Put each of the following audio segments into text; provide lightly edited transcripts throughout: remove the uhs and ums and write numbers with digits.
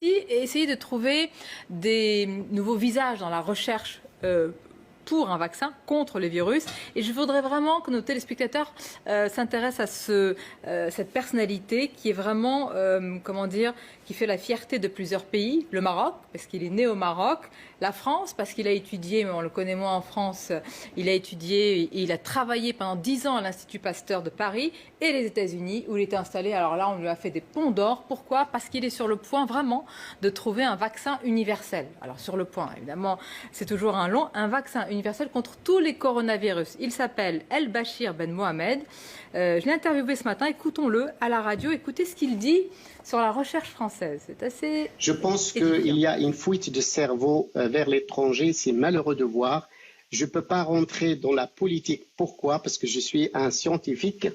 Et essayer de trouver des nouveaux visages dans la recherche pour un vaccin contre le virus. Et je voudrais vraiment que nos téléspectateurs s'intéressent à cette personnalité qui est vraiment, comment dire, qui fait la fierté de plusieurs pays. Le Maroc, parce qu'il est né au Maroc. La France, parce qu'il a étudié, mais on le connaît moins en France, il a étudié et il a travaillé pendant 10 ans à l'Institut Pasteur de Paris. Et les États-Unis, où il était installé. Alors là, on lui a fait des ponts d'or. Pourquoi? Parce qu'il est sur le point vraiment de trouver un vaccin universel. Alors sur le point, évidemment, c'est toujours un vaccin universel contre tous les coronavirus. Il s'appelle El Bachir Ben Mohamed. Je l'ai interviewé ce matin. Écoutons-le à la radio. Écoutez ce qu'il dit sur la recherche française. C'est assez... Je pense qu'il y a une fuite de cerveau vers l'étranger. C'est malheureux de voir. Je ne peux pas rentrer dans la politique. Pourquoi? Parce que je suis un scientifique.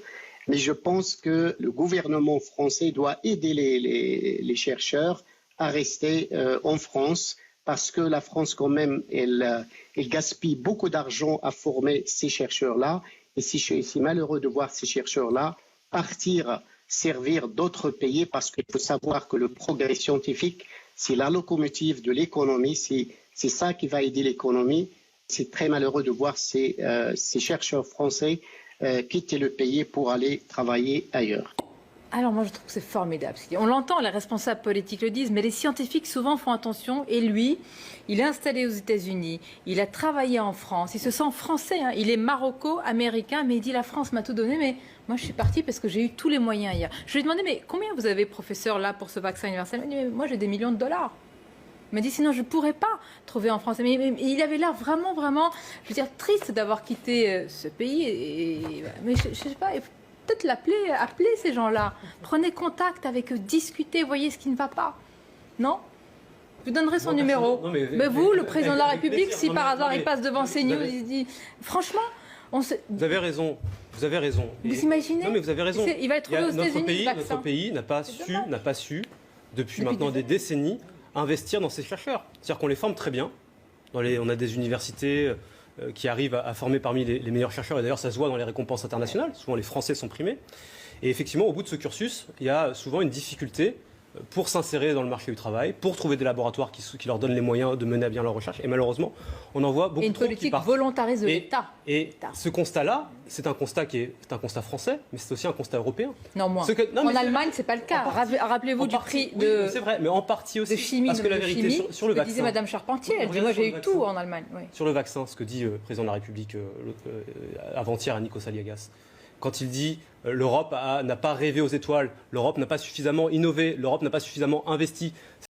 Mais je pense que le gouvernement français doit aider les chercheurs à rester en France, parce que la France, quand même, elle gaspille beaucoup d'argent à former ces chercheurs-là. Et c'est malheureux de voir ces chercheurs-là partir servir d'autres pays, parce qu'il faut savoir que le progrès scientifique, c'est la locomotive de l'économie, c'est ça qui va aider l'économie. C'est très malheureux de voir ces chercheurs français quitter le pays pour aller travailler ailleurs. Alors moi je trouve que c'est formidable. On l'entend, les responsables politiques le disent, mais les scientifiques souvent font attention. Et lui, il est installé aux États-Unis, il a travaillé en France, il se sent français, hein. Il est maroco-américain, mais il dit la France m'a tout donné, mais moi je suis parti parce que j'ai eu tous les moyens hier. Je lui ai demandé, mais combien vous avez, professeur, là pour ce vaccin universel? Il m'a dit, mais moi j'ai des millions de dollars. Il m'a dit, sinon je ne pourrais pas trouver en France. Mais il avait l'air vraiment, vraiment, je veux dire, triste d'avoir quitté ce pays. Mais je ne sais pas, peut-être appeler ces gens-là. Prenez contact avec eux, discutez, voyez ce qui ne va pas. Non? Je vous donnerai son numéro. Non, mais vous, le président de la République, si par hasard il passe devant CNews, il dit, franchement, vous avez raison. Vous avez raison. Vous imaginez? Non, mais vous avez raison. Il va être trouvé aux États-Unis. Notre pays n'a pas su, depuis maintenant des décennies, investir dans ces chercheurs. C'est-à-dire qu'on les forme très bien. On a des universités qui arrivent à former parmi les meilleurs chercheurs. Et d'ailleurs, ça se voit dans les récompenses internationales. Souvent, les Français sont primés. Et effectivement, au bout de ce cursus, il y a souvent une difficulté pour s'insérer dans le marché du travail, pour trouver des laboratoires qui leur donnent les moyens de mener à bien leur recherche. Et malheureusement, on en voit beaucoup trop qui partent. Et une politique volontariste de l'État. Et ce constat-là, c'est un constat un constat français, mais c'est aussi un constat européen. Non, moins. En Allemagne, c'est pas le cas. Rappelez-vous du prix de... c'est vrai, mais en partie aussi. De chimie, parce que la vérité sur le vaccin... disait Madame Charpentier. Elle dit, moi j'ai eu tout en Allemagne. Oui. Sur le vaccin, ce que dit le président de la République avant-hier à Nikos Aliagas, quand il dit l'Europe n'a pas rêvé aux étoiles, l'Europe n'a pas suffisamment innové, l'Europe n'a pas suffisamment investi